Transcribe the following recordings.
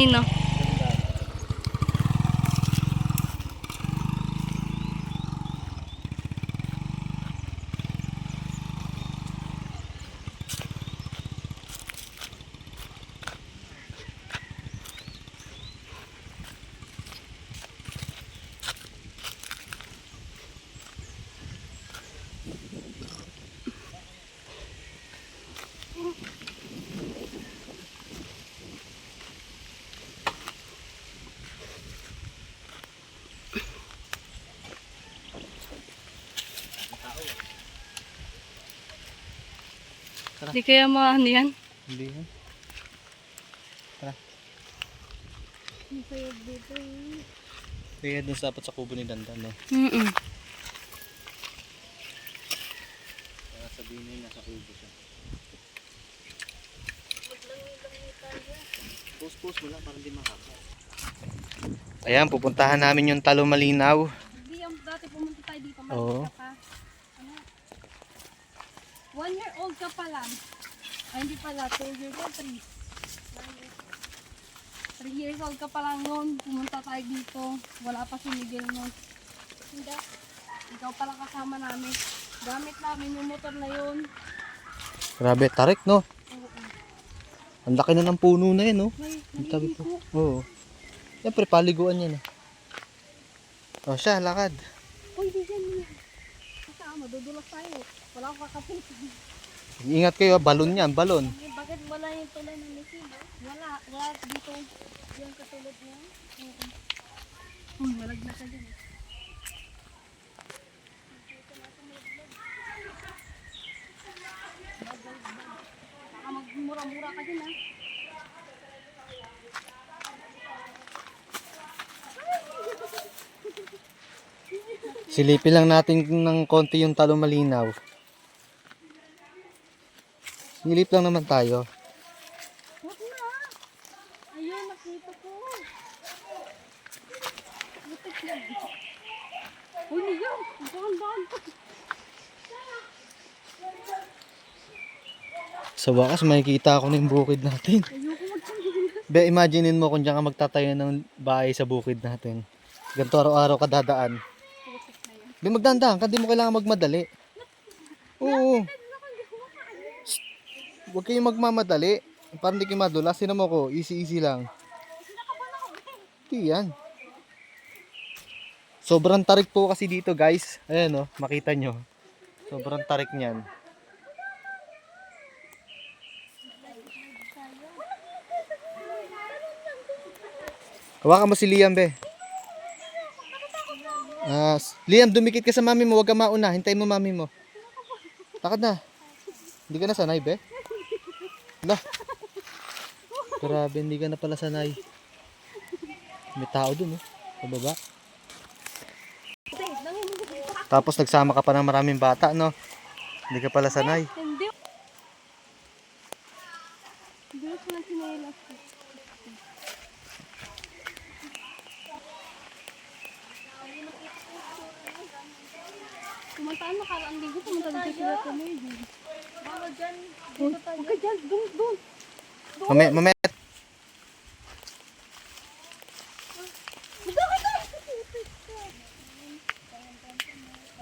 hangin, no? Hindi kaya maano yan? Hindi yan. Tara. Masayag dito eh. Kaya dun sa apat sa kubo ni Dandan, no? Kaya sabihin nyo nasa kubo siya. Post mo lang para hindi makaka. Ayan, pupuntahan namin yung Talo Malinaw. Hindi, yung dati pumunta tayo dito. Oo. Ka. Ano? 1 year old ka pa lang. Ay, hindi pala. 2 years old, 3. 3 years old ka pa lang noon. Pumunta tayo dito. Wala pa si Miguel noon. Hindi. Ikaw pala kasama namin. Gamit namin yung motor na yun. Grabe, tarik, no? Oo. Ang laki na ng puno na yan, no? May Ang tabi po. naliliko. Oo. Siyempre, paliguan yan, eh. O siya, lakad. Uy, di yan. Kasama, dudulas tayo. Wala akong kakapitan. Ingat kayo, balon yan, balon. Bakit wala yung tulay ng machine? Wala. Wala dito. Yung katulad niya. Uy, malagna ka dyan. Baka magmura-mura ka dyan, ha? Silipin lang natin ng konti yung Talo Malinaw. Silip lang naman tayo. Huwag na. Ayun, nakita ko. Butik lang. Uy, niyo. Bahan-bahan ko. Sa wakas, makikita ako na yung bukid natin. Ayoko magsabi. Be, imaginein mo kung diyan ka magtatayo ng bahay sa bukid natin. Ganito araw-araw ka dadaan. Putik na yun. Be, magdandahan ka, di mo kailangan magmadali. Oo. Shh. Huwag kayong magmamadali. Parang hindi kayo madulas. Sino mo ko? Easy-easy lang. Hindi yan. Sobrang tarik po kasi dito, guys. Ayan, oh, makita nyo. Sobrang tarik niyan. Hawakan mo si Liam, be. Liam, dumikit ka sa mami mo. Huwag ka mauna. Hintayin mo mami mo. Takad na. Hindi ka na sanay, be. Lah. Grabe, hindi ka na pala sanay. May tao dun, oh. Sa baba. Tapos nagsama ka pa ng maraming bata, no? Hindi ka pala sanay. Hindi. Hindi ko lang sinelas. Kumantaan mo karang linggo, pumunta dito sila tuloy. Bawal dyan. Huwag ka dyan. Doon. Mamaya.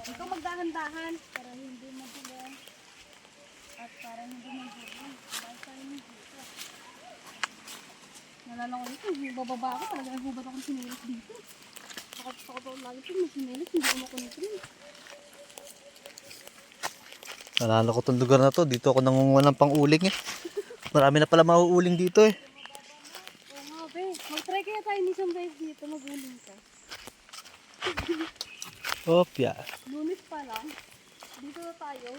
Ikaw magdahan-dahan para hindi magulo at para hindi magulo. Nalala ko dito, bababa ako, talagang hubat akong sinilas dito. Sakot ako lagi ito, may sinilas, hindi ko makunit rin. Nalala ko tong lugar na to. Dito ako nangunguha ng pang-uling, eh. Marami na pala mauuling dito, eh. Oo nga, be. Mag-try kaya tayo ni isang beses dito, maguling ka. Opya. Lunes pa lang, dito na tayo.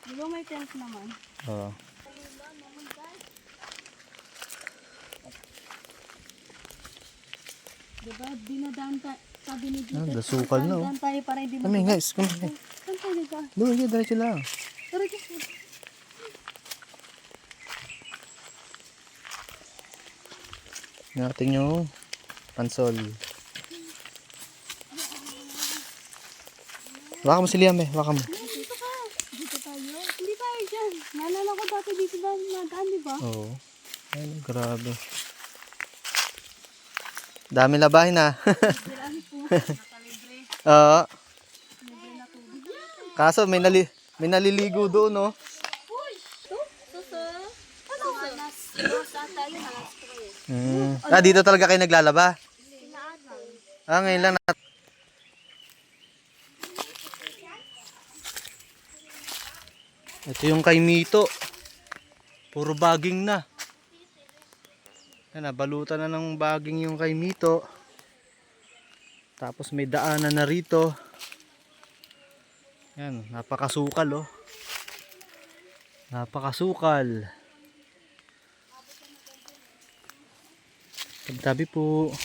Di ba may tent naman? Oo. Diba, dinadaan tayo, sabi ni Dito, dasukal na, oh. dinadaan tayo para hindi Kami, magulo. guys. Kami. Saan tayo ba? Doon, yun. Diretso lang. Tara, guys. Natin yung pansol. Waka mo si Liam, eh. Waka mo. Dito ka. Dito tayo. Hindi tayo dyan. Naalala ko dati dito ba nadaan, di ba? Oo. Ay, grabe. Dami labahin ha. Bilang po. Nakalibre. Oo. Libre na tubig. Kaso may naliligo doon, no? Uy! Ito? Suso? Ano suso? Saan tayo? Halas ko eh. Dito talaga kayo naglalaba? Ngayon lang na. Ito yung kay Mito. Puro baging na. Yan, nabalutan na ng baging yung kay Mito. Tapos may daanan na rito. Yan, napakasukal oh. Napakasukal. Tabi-tabi po.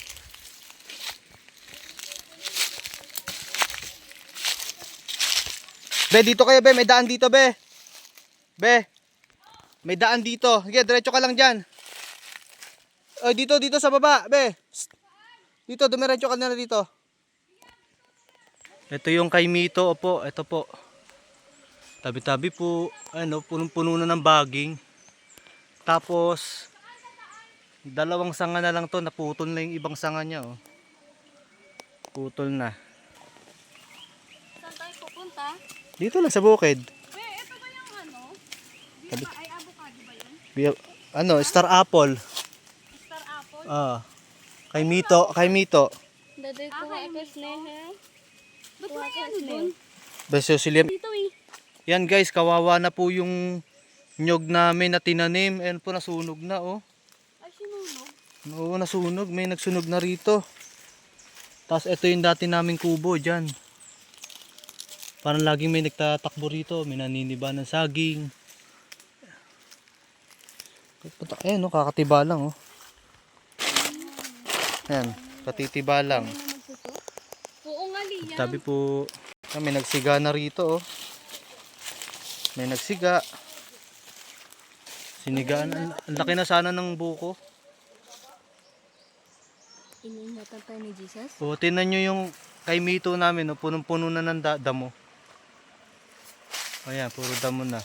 Be, dito kayo be, may daan dito be. Be, may daan dito. Sige, diretso ka lang dyan. Oy, dito sa baba, be. Psst. Dito, dumiretso ka na dito. Ito yung kay Mito, opo, ito po. Tabi-tabi po, ano, punong-puno na ng baging. Tapos, dalawang sanga na lang to, naputol na yung ibang sanga niya, oh. Putol na. Saan tayo pupunta? Dito lang sa bukid. Ito ba yung ano? Di ba ay avocado ba yun? Ano, star apple. Star apple? Kay Mito. Daday ko nga ito snehe. Ba't may ano dun? Beso silim. Dito eh. Yan guys, kawawa na po yung nyog namin na tinanim. Ayan po, nasunog na oh. Ay, sinunog. Oo, nasunog. May nagsunog na rito. Tapos ito yung dati naming kubo dyan. Parang laging may nagtatakbo rito. May naniniba ng saging. Ayan oh, kakatiba lang oh. Ayan, katitiba lang. Oo nga, Liam. Tabi po. May nagsiga na rito oh. May nagsiga. Sinigaan. Ang laki na sana ng buko. Iningatan tayo ni Jesus. O, tinan nyo yung kay Mito namin. No? Punong-puno na ng damo. Ayan, puro damo na.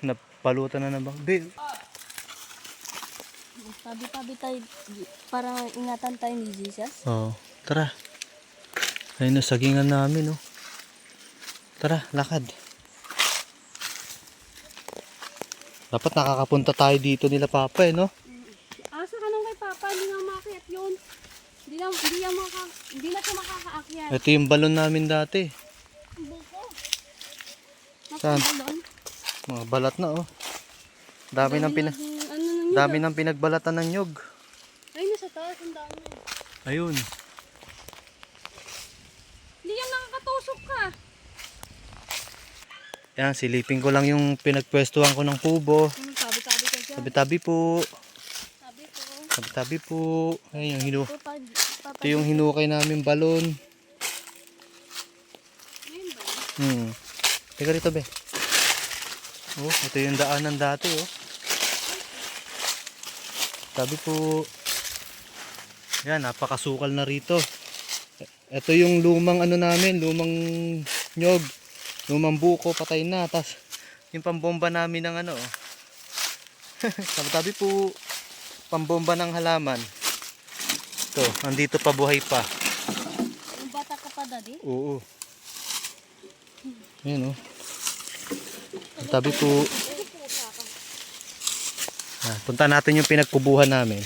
Napalutan na ng bang. Tabi-tabi tayo para ingatan tayo ni Jesus. Oo. Tara. Ayun na, sagingan namin. Oh. Tara, lakad. Dapat nakakapunta tayo dito nila Papa no? Asa ka nung kay Papa, hindi nga makakit yun. Hindi na siya makakaakyat. Ito yung balon namin dati. Buko. Saan? Balon. Mga balat na oh. Dami ng pinagbalatan ng nyog. Ay, nasa taas, ang dami. Ayun. Hindi yan nakakatusok ka. Yan, silipin ko lang yung pinagpwestuhan ko ng kubo. Tabi-tabi ka dyan. Tabi-tabi po. Tabi ko. Tabi-tabi po. Ayun, Papa, ito yung hinukay namin balon. ngayon ba? Teka rito be. Oh, ito yung daanan dati oh. Tabi po. Yan, napakasukal na rito. Ito yung lumang ano namin, lumang nyog. Lumang buko, patay na. Tapos, yung pambomba namin ng ano. Tabi-tabi po. Pambomba ng halaman. Ito, nandito pa, buhay pa. Yung bata ka pa, Daddy? Oo. Ayan oh. Tabi po. Punta natin yung pinagkubuhan namin.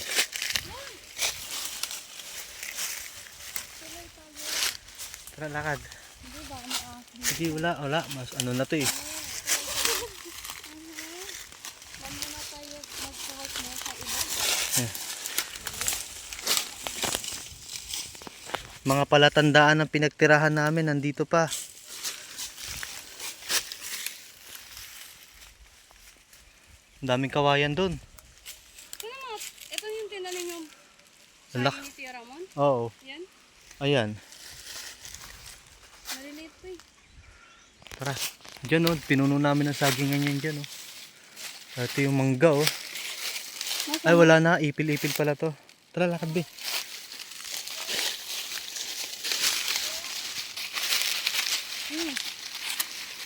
Tara, lakad. Sige, wala. Mas ano na to eh. Muna tayo mag-focus mo sa iba. Mga palatandaan ng pinagtirahan namin nandito pa. Ang daming kawayan doon. Ito yung tinanim yung Alak. sayang ni Tia Ramon. Oo. Yan. Ayan. Maliliit po eh. Tara. Diyan oh. Pinuno namin ng sagingan yan dyan oh. Ito yung mangga oh. Ay wala na. Ipil-ipil pala to. Tara lakad be.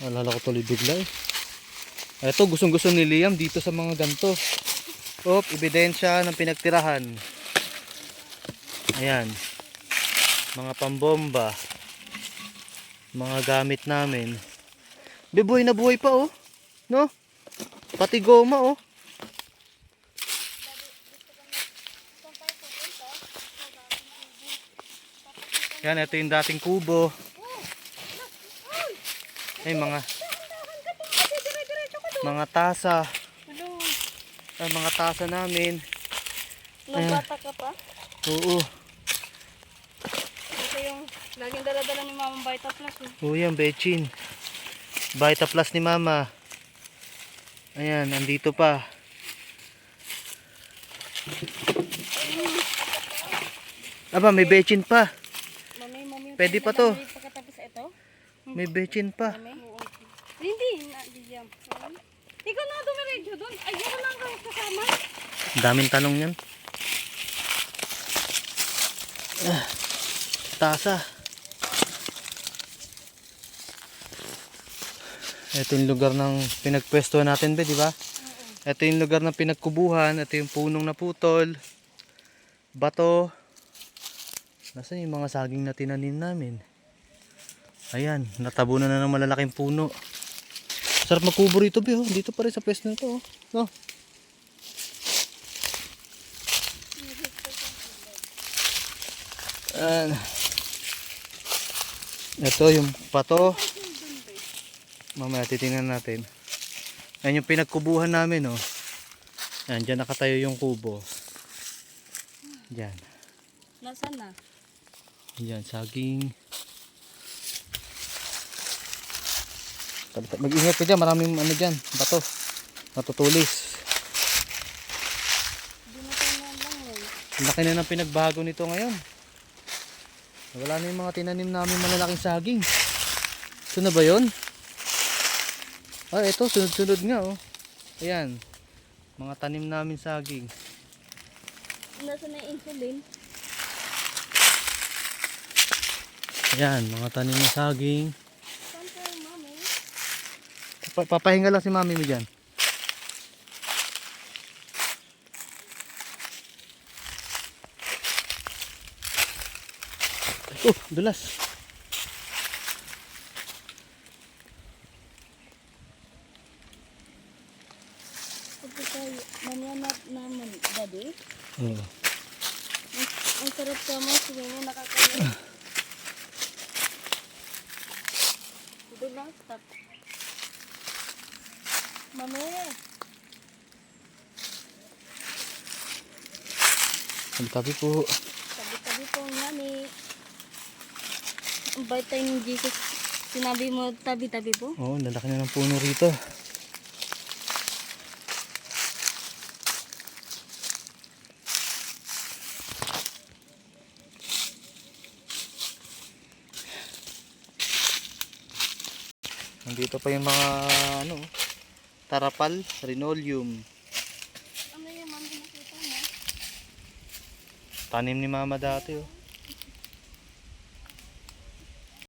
Alala ko tuloy bigla eh. Ito gustong-gusto ni Liam dito sa mga ganto. Ebidensya ng pinagtirahan. Ayan. Mga pambomba. Mga gamit namin. Buhay na buhay pa oh. No? Pati goma oh. Yan, ito yung dating kubo. Ay, mga tasa. Hello. Ay, mga tasa namin. Nagbata ka pa? Oo. Ito yung laging dala-dala ni Mamang Vita Plus. Oo yan, Bechin. Vita Plus ni Mama. Ayan, andito pa. Aba, may Bechin pa. Mami, Pwede pa to. pagkatapos ito? May Bechin pa. Hindi, di jam. Ikaw na dumiretso doon. Ayoko lang kayo kasama. Daming tanong yan. Tasa. Ito yung lugar ng pinagpwestuhan natin, be, di ba? Ito yung lugar ng pinagkubuhan. Ito yung punong naputol. Bato. Nasaan yung mga saging na tinanim namin? Ayan, natabunan na ng malalaking puno. Sarap magkubo rito, be, oh. Dito pa rin sa pwesto na to, oh. No? Ito yung pato. Mamaya titingnan natin. Ayan yung pinagkubuhan namin, oh. Ayan, dyan nakatayo yung kubo. Dyan. Nasaan na? Dyan, saging. Mag-ingat ka dyan, maraming ano dyan, bato. Matutulis. Hindi na tayo lang eh. Laki na ng pinagbago nito ngayon. Wala na yung mga tinanim namin malalaking saging. Ito na ba yun? Ah, ito, sunod-sunod nga, oh. Ayan. Mga tanim namin saging. Nasaan na yung insulin? Ayan, mga tanim na saging. Saan tayo, mami? Papahinga lang si mami mo dyan. Oh, dulas. Pagka tayo, mamaya naman, daddy. Oo. Ang sarap ka mo, sige mo, nakakaya. Ito lang, stop. Mami! Ang tabi po. Tabi-tabi po, mami. Ang bait tayo ni Jesus. Sinabi mo, tabi-tabi po? Oo, lalaki na ng puno rito. Nandito pa yung mga ano, tarapal, linoleum. Ano yung mami nakita mo? Tanim ni Mama dati, oh.